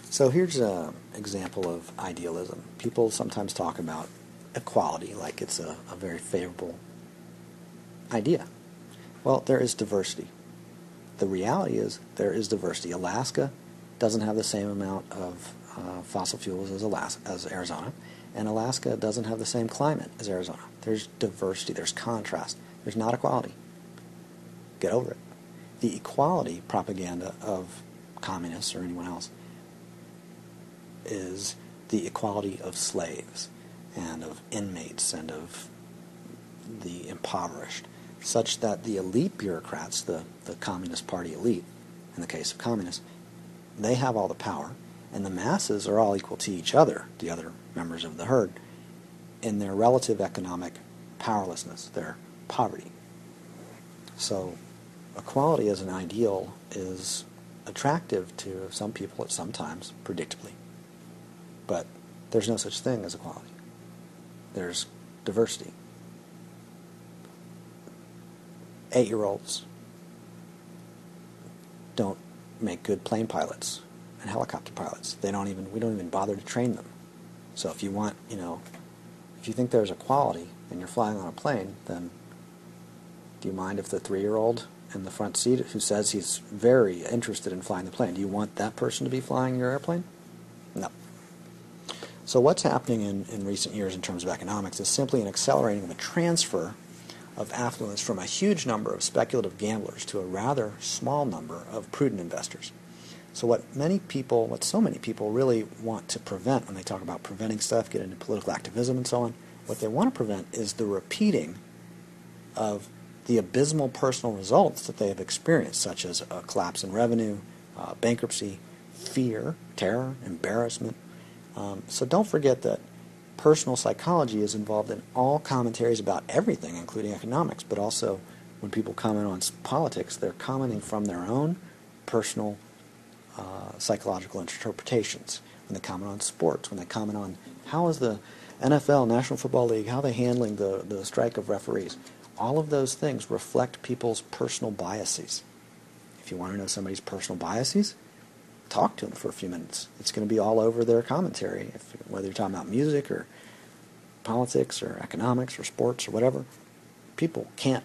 So here's an example of idealism. People sometimes talk about equality like it's a very favorable idea. Well, there is diversity. The reality is there is diversity. Alaska doesn't have the same amount of fossil fuels as Arizona, and Alaska doesn't have the same climate as Arizona. There's diversity. There's contrast. There's not equality. Get over it. The equality propaganda of communists or anyone else is the equality of slaves and of inmates and of the impoverished, such that the elite bureaucrats, the Communist Party elite, in the case of communists, they have all the power, and the masses are all equal to each other, the other members of the herd, in their relative economic powerlessness, their poverty. So equality as an ideal is attractive to some people at some times, predictably. But there's no such thing as equality. There's diversity. 8-year-olds don't make good plane pilots and helicopter pilots. We don't even bother to train them. So if you want, if you think there's equality and you're flying on a plane, then do you mind if the 3-year-old in the front seat who says he's very interested in flying the plane, do you want that person to be flying your airplane? No. So what's happening in recent years in terms of economics is simply an accelerating of a transfer of affluence from a huge number of speculative gamblers to a rather small number of prudent investors. So what so many people really want to prevent when they talk about preventing stuff, get into political activism and so on, what they want to prevent is the repeating of the abysmal personal results that they have experienced, such as a collapse in revenue, bankruptcy, fear, terror, embarrassment. So don't forget that personal psychology is involved in all commentaries about everything, including economics, but also when people comment on politics, they're commenting from their own personal psychological interpretations. When they comment on sports, when they comment on how is the NFL, National Football League, how are they handling the strike of referees, all of those things reflect people's personal biases. If you want to know somebody's personal biases, talk to them for a few minutes. It's going to be all over their commentary, whether you're talking about music or politics or economics or sports or whatever. People can't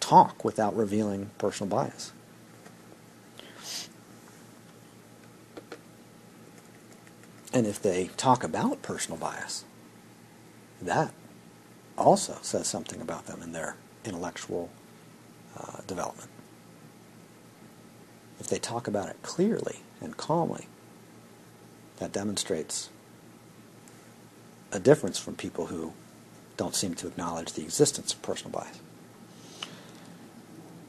talk without revealing personal bias. And if they talk about personal bias, that also says something about them in their intellectual development. If they talk about it clearly and calmly, that demonstrates a difference from people who don't seem to acknowledge the existence of personal bias.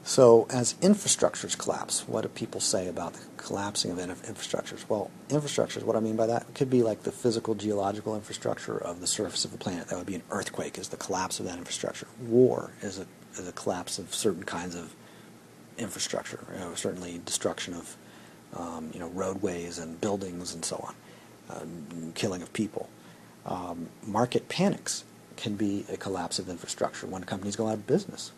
So as infrastructures collapse, what do people say about the collapsing of infrastructures? Well, infrastructures, what I mean by that, could be like the physical geological infrastructure of the surface of the planet. That would be an earthquake, is the collapse of that infrastructure. War is a collapse of certain kinds of infrastructure, certainly destruction of roadways and buildings and so on, killing of people. Market panics can be a collapse of infrastructure when companies go out of business.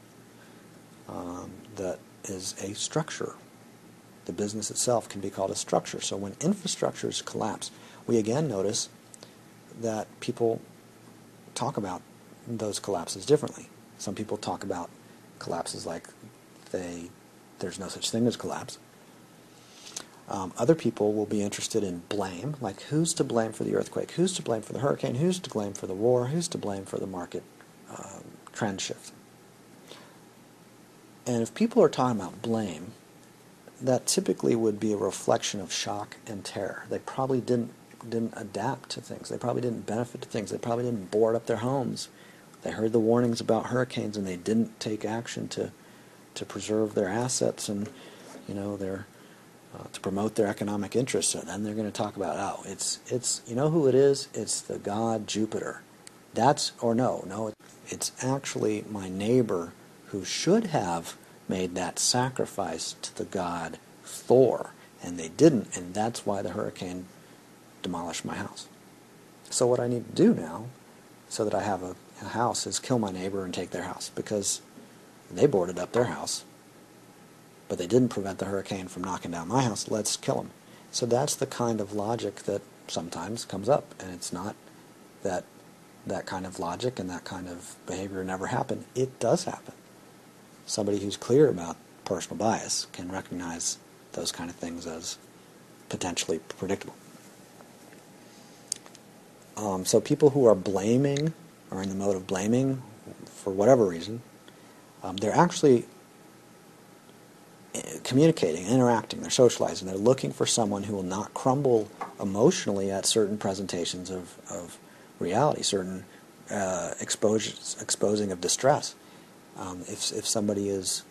That is a structure. The business itself can be called a structure. So when infrastructures collapse, we again notice that people talk about those collapses differently. Some people talk about collapses like there's no such thing as collapse. Other people will be interested in blame, like who's to blame for the earthquake, who's to blame for the hurricane, who's to blame for the war, who's to blame for the market trend shift. And if people are talking about blame, that typically would be a reflection of shock and terror. They probably didn't adapt to things. They probably didn't benefit to things. They probably didn't board up their homes. They heard the warnings about hurricanes and they didn't take action to preserve their assets and to promote their economic interests. So then they're going to talk about, it's you know who it is? It's the god Jupiter. It's actually my neighbor who should have made that sacrifice to the god Thor, and they didn't, and that's why the hurricane demolished my house. So what I need to do now, so that I have a house, is kill my neighbor and take their house, because they boarded up their house, but they didn't prevent the hurricane from knocking down my house. Let's kill them. So that's the kind of logic that sometimes comes up, and it's not that that kind of logic and that kind of behavior never happen. It does happen. Somebody who's clear about personal bias can recognize those kind of things as potentially predictable. So people who are blaming, or in the mode of blaming, for whatever reason, they're actually communicating, interacting, they're socializing, they're looking for someone who will not crumble emotionally at certain presentations of reality, certain exposing of distress. If somebody is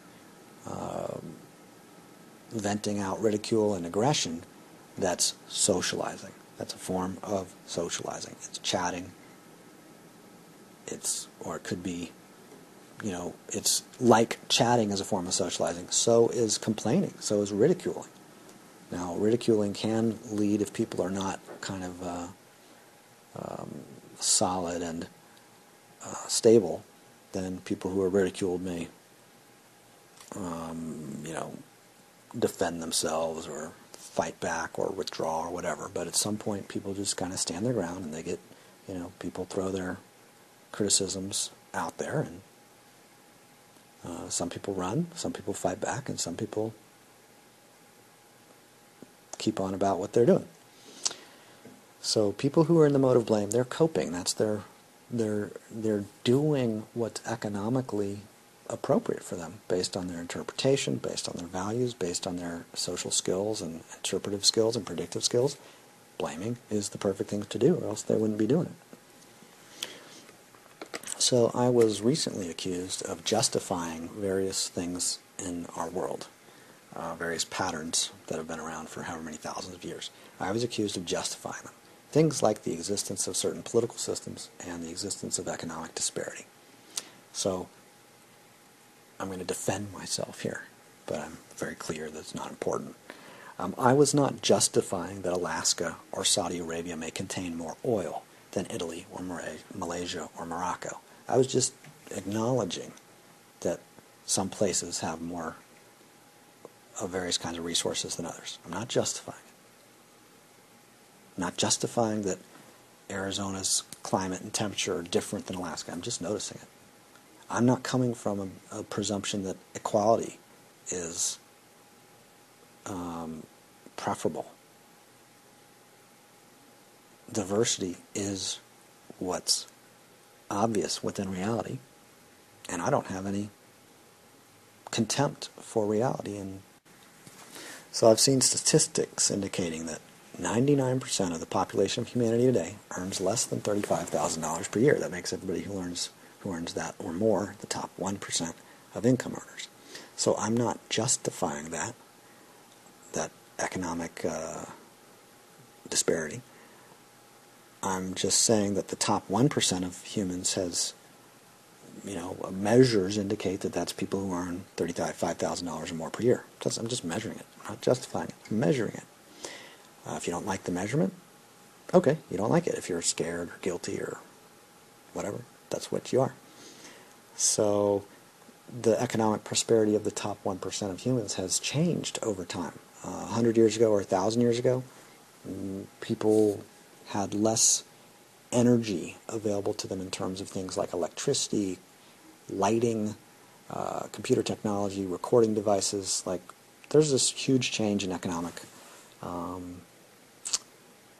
venting out ridicule and aggression, that's socializing. That's a form of socializing. It's chatting. Or it could be, it's like chatting is a form of socializing. So is complaining. So is ridiculing. Now, ridiculing can lead, if people are not kind of solid and stable, then people who are ridiculed may, defend themselves or fight back or withdraw or whatever. But at some point, people just kind of stand their ground, and they get, people throw their criticisms out there, and some people run, some people fight back, and some people keep on about what they're doing. So people who are in the mode of blame, they're coping. That's they're doing what's economically appropriate for them based on their interpretation, based on their values, based on their social skills and interpretive skills and predictive skills. Blaming is the perfect thing to do, or else they wouldn't be doing it. So I was recently accused of justifying various things in our world, various patterns that have been around for however many thousands of years. I was accused of justifying them. Things like the existence of certain political systems and the existence of economic disparity. So I'm going to defend myself here, but I'm very clear that it's not important. I was not justifying that Alaska or Saudi Arabia may contain more oil than Italy or Malaysia or Morocco. I was just acknowledging that some places have more of various kinds of resources than others. I'm not justifying it. I'm not justifying that Arizona's climate and temperature are different than Alaska. I'm just noticing it. I'm not coming from a presumption that equality is preferable. Diversity is what's obvious within reality, and I don't have any contempt for reality. And so I've seen statistics indicating that 99% of the population of humanity today earns less than $35,000 per year. That makes everybody who earns that or more the top 1% of income earners. So I'm not justifying that economic disparity. I'm just saying that the top 1% of humans has, measures indicate that that's people who earn $35,000 or more per year. I'm just measuring it. I'm not justifying it. I'm measuring it. If you don't like the measurement, okay, you don't like it. If you're scared or guilty or whatever, that's what you are. So the economic prosperity of the top 1% of humans has changed over time. 100 years ago or 1,000 years ago, people had less energy available to them in terms of things like electricity, lighting, computer technology, recording devices. Like, there's this huge change in economic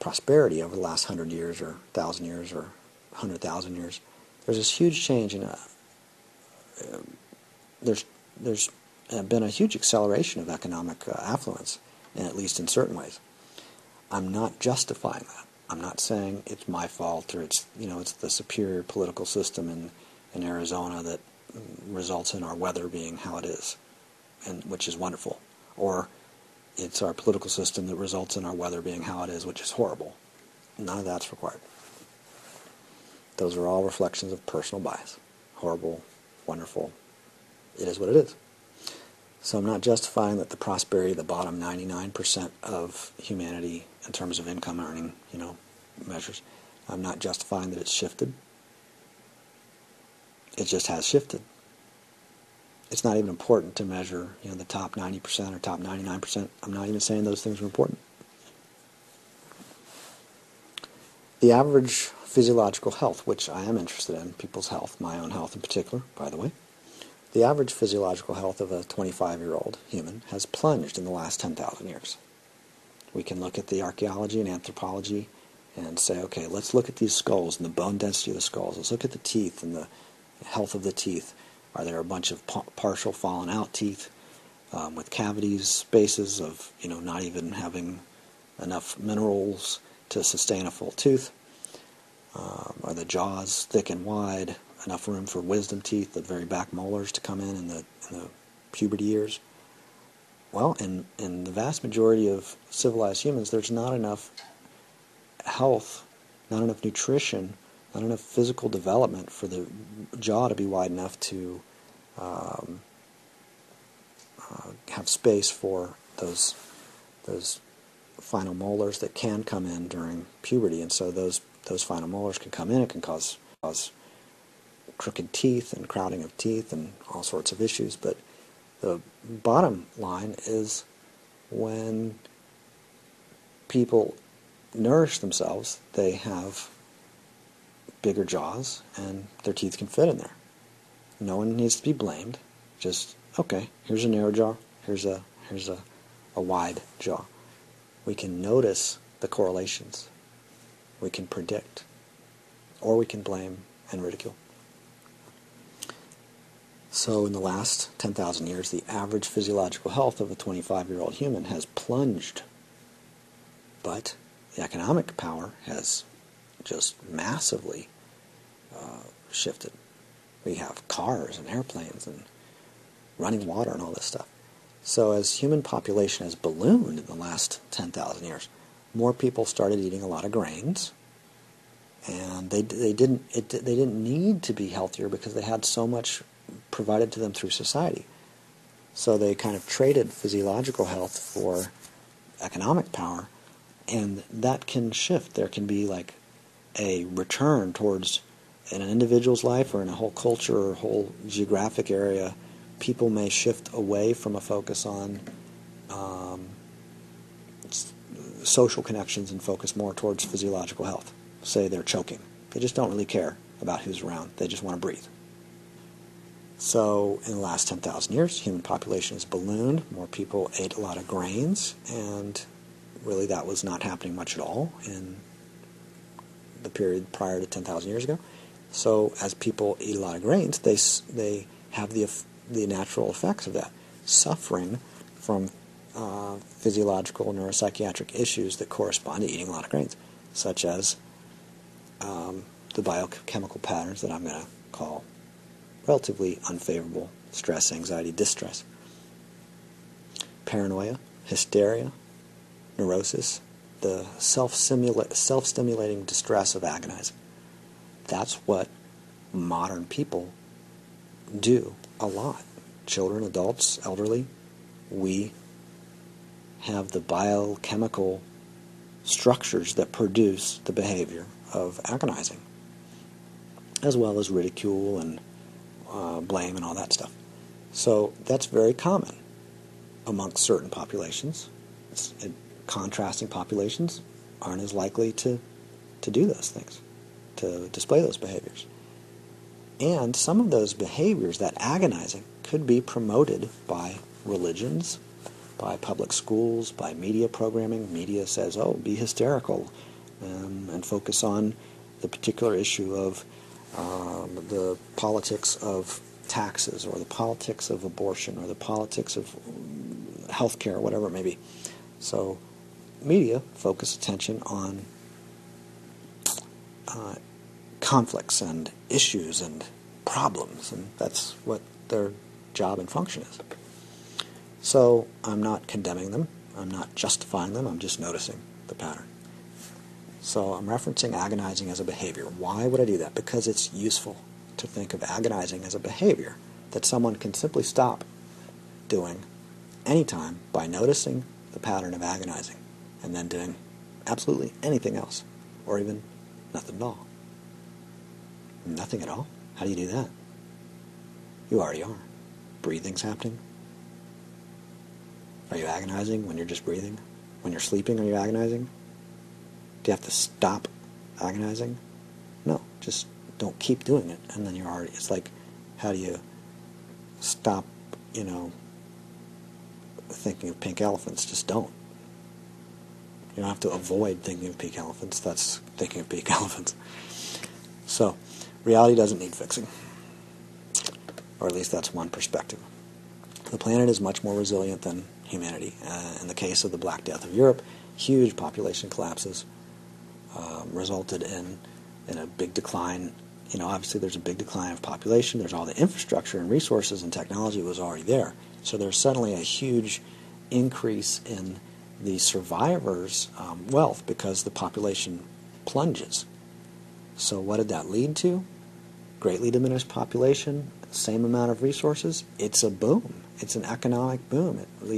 prosperity over the last 100 years or 1,000 years or 100,000 years. There's this huge change in there's been a huge acceleration of economic affluence, and at least in certain ways. I'm not justifying that. I'm not saying it's my fault or it's the superior political system in Arizona that results in our weather being how it is, and which is wonderful, or it's our political system that results in our weather being how it is, which is horrible. None of that's required. Those are all reflections of personal bias. Horrible, wonderful. It is what it is. So I'm not justifying that the prosperity of the bottom 99% of humanity in terms of income earning, measures. I'm not justifying that it's shifted. It just has shifted. It's not even important to measure, the top 90% or top 99%. I'm not even saying those things are important. The average physiological health, which I am interested in, people's health, my own health in particular, by the way, the average physiological health of a 25-year-old human has plunged in the last 10,000 years. We can look at the archaeology and anthropology and say, okay, let's look at these skulls and the bone density of the skulls. Let's look at the teeth and the health of the teeth. Are there a bunch of partial fallen out teeth with cavities, spaces of not even having enough minerals to sustain a full tooth? Are the jaws thick and wide, enough room for wisdom teeth, the very back molars to come in the puberty years? Well, in the vast majority of civilized humans, there's not enough health, not enough nutrition, not enough physical development for the jaw to be wide enough to have space for those final molars that can come in during puberty, and so those final molars can come in. It can cause crooked teeth and crowding of teeth and all sorts of issues. But the bottom line is, when people nourish themselves, they have bigger jaws and their teeth can fit in there. No one needs to be blamed. Just, okay, here's a narrow jaw, here's a wide jaw. We can notice the correlations. We can predict, or we can blame and ridicule. So in the last 10,000 years, the average physiological health of a 25-year-old human has plunged. But the economic power has just massively shifted. We have cars and airplanes and running water and all this stuff. So as human population has ballooned in the last 10,000 years, more people started eating a lot of grains, and they didn't need to be healthier because they had so much provided to them through society. So they kind of traded physiological health for economic power, and that can shift. There can be like a return towards, in an individual's life or in a whole culture or whole geographic area, people may shift away from a focus on social connections and focus more towards physiological health. Say they're choking. They just don't really care about who's around. They just want to breathe. So in the last 10,000 years, human population has ballooned. More people ate a lot of grains, and really that was not happening much at all in the period prior to 10,000 years ago. So as people eat a lot of grains, they have the natural effects of that, suffering from physiological neuropsychiatric issues that correspond to eating a lot of grains, such as the biochemical patterns that I'm going to call relatively unfavorable: stress, anxiety, distress, paranoia, hysteria, neurosis, the self-stimulating distress of agonizing. That's what modern people do a lot. Children, adults, elderly, we have the biochemical structures that produce the behavior of agonizing, as well as ridicule and blame and all that stuff. So that's very common amongst certain populations. Contrasting populations aren't as likely to do those things, to display those behaviors. And some of those behaviors, that agonizing, could be promoted by religions, by public schools, by media programming. Media says, oh, be hysterical, and focus on the particular issue of the politics of taxes, or the politics of abortion, or the politics of healthcare, whatever it may be. So media focus attention on conflicts and issues and problems, and that's what their job and function is. So I'm not condemning them, I'm not justifying them, I'm just noticing the pattern. So I'm referencing agonizing as a behavior. Why would I do that? Because it's useful to think of agonizing as a behavior that someone can simply stop doing anytime by noticing the pattern of agonizing and then doing absolutely anything else, or even nothing at all. Nothing at all? How do you do that? You already are. Breathing's happening. Are you agonizing when you're just breathing? When you're sleeping, are you agonizing? Do you have to stop agonizing? No, just don't keep doing it, and then you're already, it's like, how do you stop, thinking of pink elephants? Just don't. You don't have to avoid thinking of pink elephants. That's thinking of pink elephants. So, reality doesn't need fixing. Or at least that's one perspective. The planet is much more resilient than humanity. In the case of the Black Death of Europe, huge population collapses resulted in a big decline. Obviously there's a big decline of population. There's all the infrastructure and resources and technology was already there. So there's suddenly a huge increase in the survivors' wealth because the population plunges. So what did that lead to? Greatly diminished population, same amount of resources. It's a boom. It's an economic boom. It leads